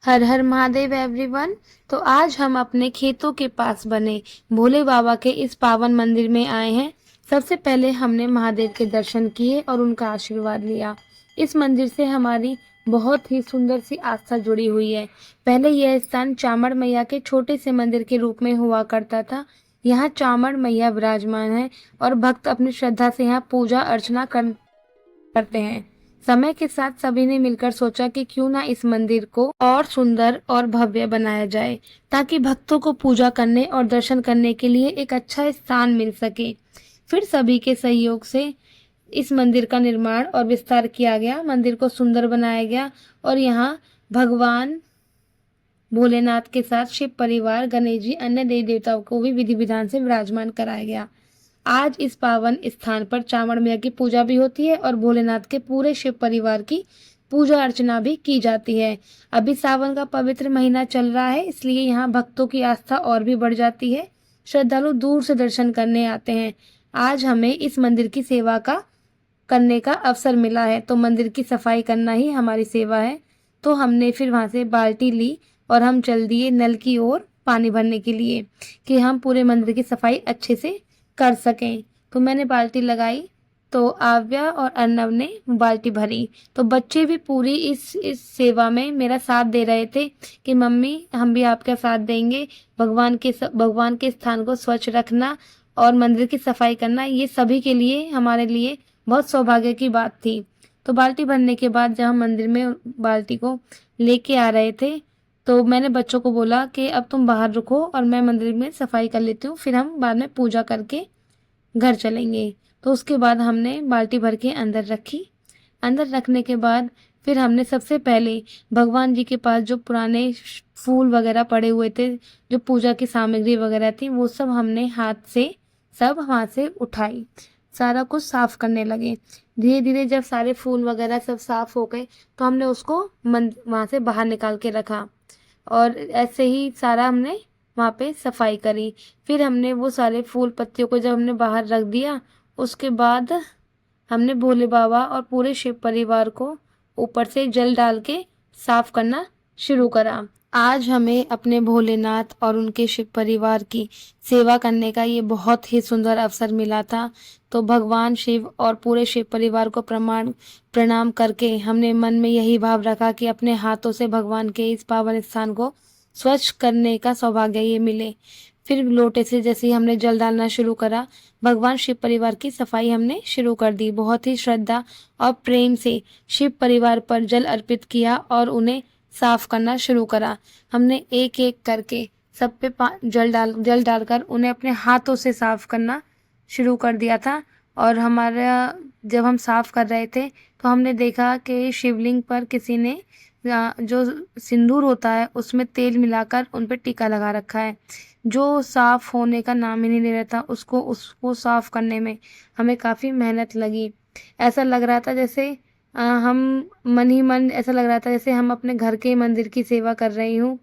हर हर Mahadev everyone. तो आज हम अपने खेतों के पास बने भोले बाबा के इस पावन मंदिर में आए हैं। सबसे पहले हमने महादेव के दर्शन किए और उनका आशीर्वाद लिया। इस मंदिर से हमारी बहुत ही सुंदर सी आस्था जुड़ी हुई है। पहले यह स्थान चामड़ मैया के छोटे से मंदिर के रूप में हुआ करता था। यहाँ चामड़ मैया विराजमान है और भक्त अपनी श्रद्धा से यहाँ पूजा अर्चना करते हैं। समय के साथ सभी ने मिलकर सोचा कि क्यों ना इस मंदिर को और सुंदर और भव्य बनाया जाए, ताकि भक्तों को पूजा करने और दर्शन करने के लिए एक अच्छा स्थान मिल सके। फिर सभी के सहयोग से इस मंदिर का निर्माण और विस्तार किया गया, मंदिर को सुंदर बनाया गया और यहाँ भगवान भोलेनाथ के साथ शिव परिवार, गणेश जी, अन्य देवी देवताओं को भी विधि विधान से विराजमान कराया गया। आज इस पावन स्थान पर चामड़ मैया की पूजा भी होती है और भोलेनाथ के पूरे शिव परिवार की पूजा अर्चना भी की जाती है। अभी सावन का पवित्र महीना चल रहा है, इसलिए यहाँ भक्तों की आस्था और भी बढ़ जाती है। श्रद्धालु दूर से दर्शन करने आते हैं। आज हमें इस मंदिर की सेवा का करने का अवसर मिला है, तो मंदिर की सफाई करना ही हमारी सेवा है। तो हमने फिर वहां से बाल्टी ली और हम चल दिए नल की ओर पानी भरने के लिए, कि हम पूरे मंदिर की सफाई अच्छे से कर सकें। तो मैंने बाल्टी लगाई, तो आव्या और अर्नव ने बाल्टी भरी। तो बच्चे भी पूरी इस सेवा में मेरा साथ दे रहे थे कि मम्मी हम भी आपका साथ देंगे। भगवान के स्थान को स्वच्छ रखना और मंदिर की सफाई करना, ये सभी के लिए, हमारे लिए बहुत सौभाग्य की बात थी। तो बाल्टी भरने के बाद जब हम मंदिर में बाल्टी को लेके आ रहे थे, तो मैंने बच्चों को बोला कि अब तुम बाहर रुको और मैं मंदिर में सफाई कर लेती हूँ, फिर हम बाद में पूजा करके घर चलेंगे। तो उसके बाद हमने बाल्टी भर के अंदर रखी। अंदर रखने के बाद फिर हमने सबसे पहले भगवान जी के पास जो पुराने फूल वगैरह पड़े हुए थे, जो पूजा की सामग्री वगैरह थी, वो सब हमने हाथ से सब वहाँ से उठाई, सारा कुछ साफ करने लगे। धीरे धीरे जब सारे फूल वगैरह सब साफ हो गए, तो हमने उसको वहाँ से बाहर निकाल के रखा और ऐसे ही सारा हमने वहाँ पे सफाई करी। फिर हमने वो सारे फूल पत्तियों को जब हमने बाहर रख दिया, उसके बाद हमने भोले बाबा और पूरे शिव परिवार को ऊपर से जल डाल के साफ करना शुरू करा। आज हमें अपने भोलेनाथ और उनके शिव परिवार की सेवा करने का ये बहुत ही सुंदर अवसर मिला था। तो भगवान शिव और पूरे शिव परिवार को प्रणाम करके हमने मन में यही भाव रखा कि अपने हाथों से भगवान के इस पावन स्थान को स्वच्छ करने का सौभाग्य ये मिले। फिर लोटे से जैसे ही हमने जल डालना शुरू करा, भगवान शिव परिवार की सफाई हमने शुरू कर दी। बहुत ही श्रद्धा और प्रेम से शिव परिवार पर जल अर्पित किया और उन्हें साफ करना शुरू करा। हमने एक एक करके सब पे जल डालकर उन्हें अपने हाथों से साफ करना शुरू कर दिया था। और हमारा जब हम साफ कर रहे थे, तो हमने देखा कि शिवलिंग पर किसी ने जो सिंदूर होता है उसमें तेल मिलाकर उन पे टीका लगा रखा है, जो साफ होने का नाम ही नहीं ले रहा था। उसको साफ करने में हमें काफ़ी मेहनत लगी। ऐसा लग रहा था जैसे हम मन ही मन, ऐसा लग रहा था जैसे हम अपने घर के मंदिर की सेवा कर रही हूँ।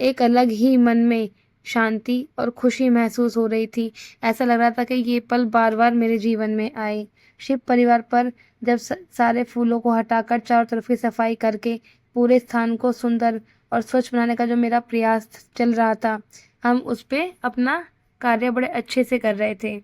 एक अलग ही मन में शांति और खुशी महसूस हो रही थी। ऐसा लग रहा था कि ये पल बार बार मेरे जीवन में आए। शिव परिवार पर जब सारे फूलों को हटाकर चारों तरफ की सफाई करके पूरे स्थान को सुंदर और स्वच्छ बनाने का जो मेरा प्रयास चल रहा था, हम उस पे अपना कार्य बड़े अच्छे से कर रहे थे।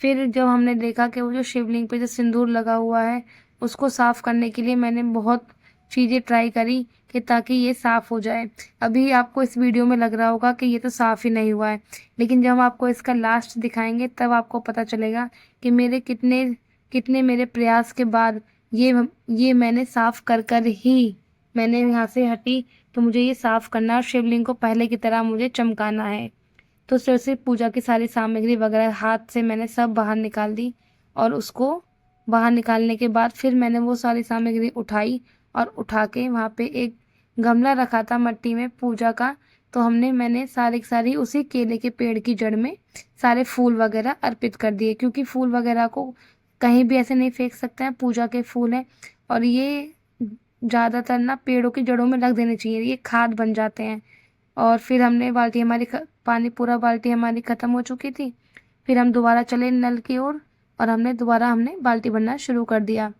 फिर जब हमने देखा कि वो जो शिवलिंग पे जो सिंदूर लगा हुआ है, उसको साफ करने के लिए मैंने बहुत चीज़ें ट्राई करी कि ताकि ये साफ़ हो जाए। अभी आपको इस वीडियो में लग रहा होगा कि ये तो साफ़ ही नहीं हुआ है, लेकिन जब हम आपको इसका लास्ट दिखाएंगे तब आपको पता चलेगा कि मेरे कितने कितने मेरे प्रयास के बाद ये मैंने साफ़ कर ही मैंने यहाँ से हटी। तो मुझे ये साफ़ करना और शिवलिंग को पहले की तरह मुझे चमकाना है। तो उस तरह से पूजा की सारी सामग्री वगैरह हाथ से मैंने सब बाहर निकाल दी और उसको बाहर निकालने के बाद फिर मैंने वो सारी सामग्री उठाई और उठा के वहाँ पे एक गमला रखा था मिट्टी में पूजा का। तो मैंने सारी उसी केले के पेड़ की जड़ में सारे फूल वगैरह अर्पित कर दिए, क्योंकि फूल वगैरह को कहीं भी ऐसे नहीं फेंक सकते हैं, पूजा के फूल हैं और ये ज़्यादातर ना पेड़ों की जड़ों में रख देने चाहिए, ये खाद बन जाते हैं। और फिर हमने बाल्टी हमारी पानी पूरा बाल्टी हमारी ख़त्म हो चुकी थी। फिर हम दोबारा चले नल की ओर और हमने दोबारा बाल्टी भरना शुरू कर दिया।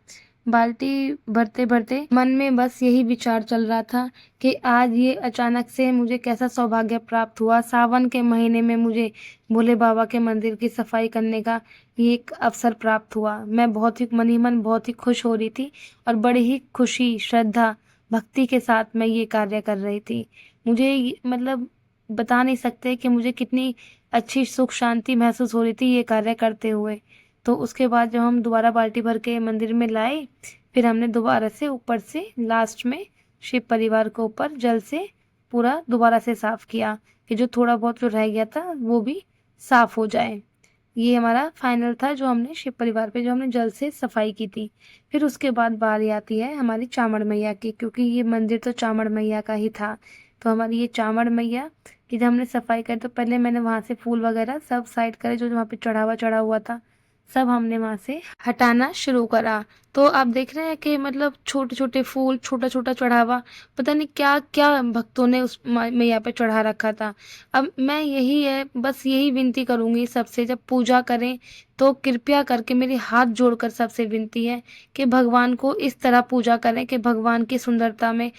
बाल्टी भरते भरते मन में बस यही विचार चल रहा था कि आज ये अचानक से मुझे कैसा सौभाग्य प्राप्त हुआ। सावन के महीने में मुझे भोले बाबा के मंदिर की सफाई करने का ये एक अवसर प्राप्त हुआ। मैं बहुत ही मन ही मन बहुत ही खुश हो रही थी और बड़ी ही खुशी, श्रद्धा, भक्ति के साथ मैं ये कार्य कर रही थी। मुझे मतलब बता नहीं सकते कि मुझे कितनी अच्छी सुख शांति महसूस हो रही थी ये कार्य करते हुए। तो उसके बाद जब हम दोबारा बाल्टी भर के मंदिर में लाए, फिर हमने दोबारा से ऊपर से लास्ट में शिव परिवार को ऊपर जल से पूरा दोबारा से साफ किया कि जो थोड़ा बहुत जो रह गया था वो भी साफ हो जाए। ये हमारा फाइनल था जो हमने शिव परिवार पे जो हमने जल से सफाई की थी। फिर उसके बाद बारी आती है हमारी चामड़ मैया की, क्योंकि ये मंदिर तो चामड़ मैया का ही था। तो हमारी ये चामड़ मैया की जब हमने सफाई करी तो पहले मैंने वहाँ से फूल वगैरह सब साइड करे, जो वहाँ पे चढ़ावा चढ़ा हुआ था सब हमने वहाँ से हटाना शुरू करा। तो आप देख रहे हैं कि मतलब छोटे-छोटे फूल, छोटा-छोटा चढ़ावा, पता नहीं क्या-क्या भक्तों ने उस मैया पे चढ़ा रखा था। अब मैं यही है, बस यही विनती करूँगी सबसे, जब पूजा करें तो कृपया करके मेरे हाथ जोड़कर सबसे विनती है कि भगवान को इस तरह पूजा करें कि भगवान की सुंदरता में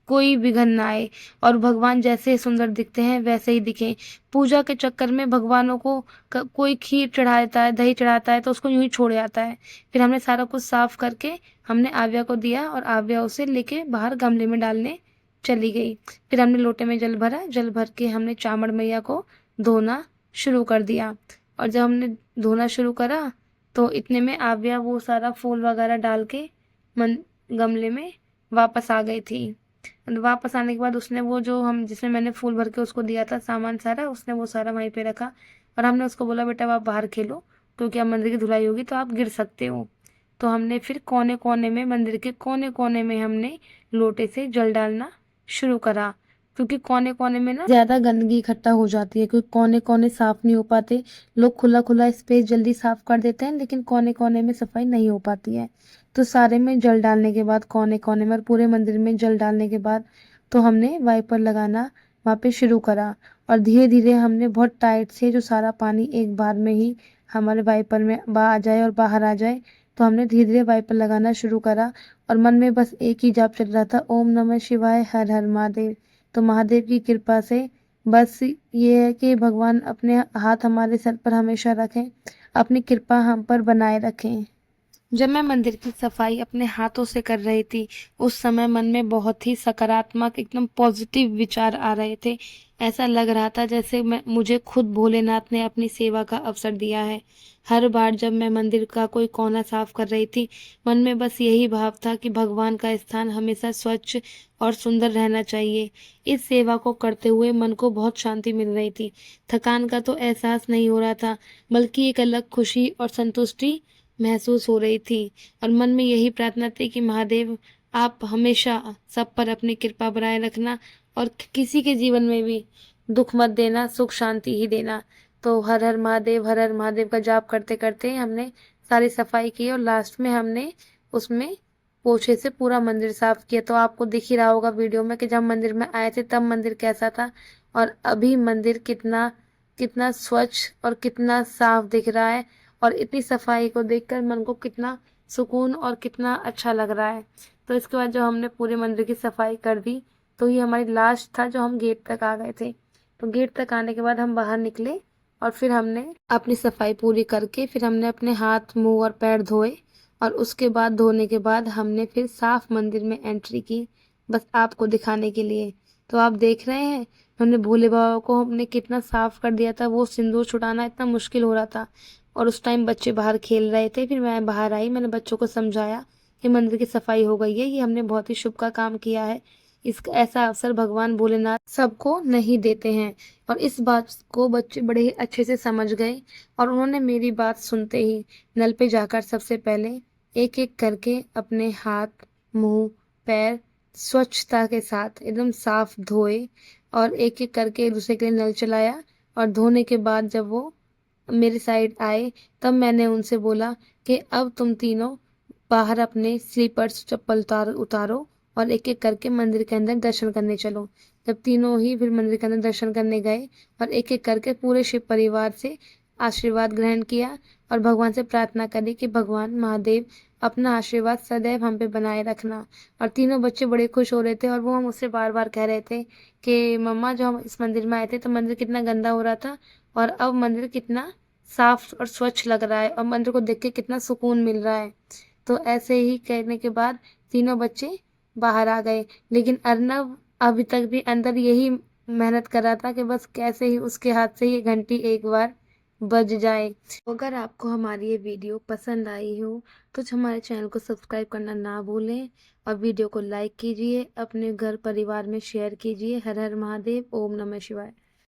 कोई विघ्न ना आए और भगवान जैसे सुंदर दिखते हैं वैसे ही दिखें। पूजा के चक्कर में भगवानों को कोई खीर चढ़ा देता है, दही चढ़ाता है तो उसको यूं ही छोड़ जाता है। फिर हमने सारा कुछ साफ करके हमने आव्या को दिया और आव्या उसे लेके बाहर गमले में डालने चली गई। फिर हमने लोटे में जल भरा, जल भर के हमने चामड़ मैया को धोना शुरू कर दिया। और जब हमने धोना शुरू करा तो इतने में आव्या वो सारा फूल वगैरह डाल के मन गमले में वापस आ गई थी। वापस आने के बाद उसने वो जो हम जिसमें मैंने फूल भर के उसको दिया था सामान सारा, उसने वो सारा वहीं पे रखा और हमने उसको बोला बेटा अब आप बाहर खेलो, क्योंकि अब मंदिर की धुलाई होगी तो आप गिर सकते हो। तो हमने फिर कोने कोने में, मंदिर के कोने कोने में हमने लोटे से जल डालना शुरू करा, क्योंकि कोने कोने में ना ज्यादा गंदगी इकट्ठा हो जाती है, क्योंकि कोने कोने साफ नहीं हो पाते। लोग खुला खुला स्पेस जल्दी साफ कर देते हैं लेकिन कोने कोने में सफाई नहीं हो पाती है। तो सारे में जल डालने के बाद, कोने कोने में और पूरे मंदिर में जल डालने के बाद तो हमने वाइपर लगाना वहाँ पे शुरू करा और धीरे धीरे हमने बहुत टाइट से जो सारा पानी एक बार में ही हमारे वाइपर में आ जाए और बाहर आ जाए, तो हमने धीरे धीरे वाइपर लगाना शुरू करा और मन में बस एक ही जाप चल रहा था, ओम नमः शिवाय, हर हर महादेव। तो महादेव की कृपा से बस ये है कि भगवान अपने हाथ हमारे सर पर हमेशा रखें, अपनी कृपा हम पर बनाए रखें। जब मैं मंदिर की सफाई अपने हाथों से कर रही थी उस समय मन में बहुत ही सकारात्मक एकदम पॉजिटिव विचार आ रहे थे। ऐसा लग रहा था जैसे मैं मुझे खुद भोलेनाथ ने अपनी सेवा का अवसर दिया है। हर बार जब मैं मंदिर का कोई कोना साफ कर रही थी मन में बस यही भाव था कि भगवान का स्थान हमेशा स्वच्छ और सुंदर रहना चाहिए। इस सेवा को करते हुए मन को बहुत शांति मिल रही थी। थकान का तो एहसास नहीं हो रहा था, बल्कि एक अलग खुशी और संतुष्टि महसूस हो रही थी और मन में यही प्रार्थना थी कि महादेव आप हमेशा सब पर अपनी कृपा बनाए रखना और किसी के जीवन में भी दुख मत देना, सुख शांति ही देना। तो हर हर महादेव का जाप करते करते हमने सारी सफाई की और लास्ट में हमने उसमें पोछे से पूरा मंदिर साफ किया। तो आपको दिख ही रहा होगा वीडियो में कि जब मंदिर में आए थे तब मंदिर कैसा था और अभी मंदिर कितना कितना स्वच्छ और कितना साफ दिख रहा है और इतनी सफाई को देखकर मन को कितना सुकून और कितना अच्छा लग रहा है। तो इसके बाद जब हमने पूरे मंदिर की सफाई कर दी तो ये हमारी लास्ट था जो हम गेट तक आ गए थे। तो गेट तक आने के बाद हम बाहर निकले और फिर हमने अपनी सफाई पूरी करके फिर हमने अपने हाथ, मुंह और पैर धोए और उसके बाद धोने के बाद हमने फिर साफ मंदिर में एंट्री की, बस आपको दिखाने के लिए। तो आप देख रहे हैं हमने भोले बाबा को हमने कितना साफ कर दिया था। वो सिंदूर छुड़ाना इतना मुश्किल हो रहा था और उस टाइम बच्चे बाहर खेल रहे थे। फिर मैं बाहर आई, मैंने बच्चों को समझाया कि मंदिर की सफाई हो गई है, ये हमने बहुत ही शुभ का काम किया है। इसका ऐसा अवसर भगवान भोलेनाथ सबको नहीं देते हैं। और इस बात को बच्चे बड़े ही अच्छे से समझ गए और उन्होंने मेरी बात सुनते ही नल पे जाकर सबसे पहले एक एक करके अपने हाथ, मुंह, पैर स्वच्छता के साथ एकदम साफ धोए और एक एक करके एक दूसरे के लिए नल चलाया। और धोने के बाद जब वो मेरे साइड आए तब मैंने उनसे बोला कि अब तुम तीनों बाहर अपने स्लीपर्स चप्पल उतारो और एक एक करके मंदिर के अंदर दर्शन करने चलो। जब तीनों ही फिर मंदिर के अंदर दर्शन करने गए और एक एक करके पूरे शिव परिवार से आशीर्वाद ग्रहण किया और भगवान से प्रार्थना करी कि भगवान महादेव अपना आशीर्वाद सदैव हम पे बनाए रखना। और तीनों बच्चे बड़े खुश हो रहे थे और वो मुझसे बार-बार कह रहे थे कि मम्मा, जो हम इस मंदिर में आए थे तो मंदिर कितना गंदा हो रहा था और अब मंदिर कितना साफ और स्वच्छ लग रहा है और मंदिर को देख के कितना सुकून मिल रहा है। तो ऐसे ही कहने के बाद तीनों बच्चे बाहर आ गए, लेकिन अर्नब अभी तक भी अंदर यही मेहनत कर रहा था कि बस कैसे ही उसके हाथ से ये घंटी एक बार बज जाए। अगर आपको हमारी ये वीडियो पसंद आई हो तो हमारे चैनल को सब्सक्राइब करना ना भूलें और वीडियो को लाइक कीजिए, अपने घर परिवार में शेयर कीजिए। हर हर महादेव, ओम नमः शिवाय।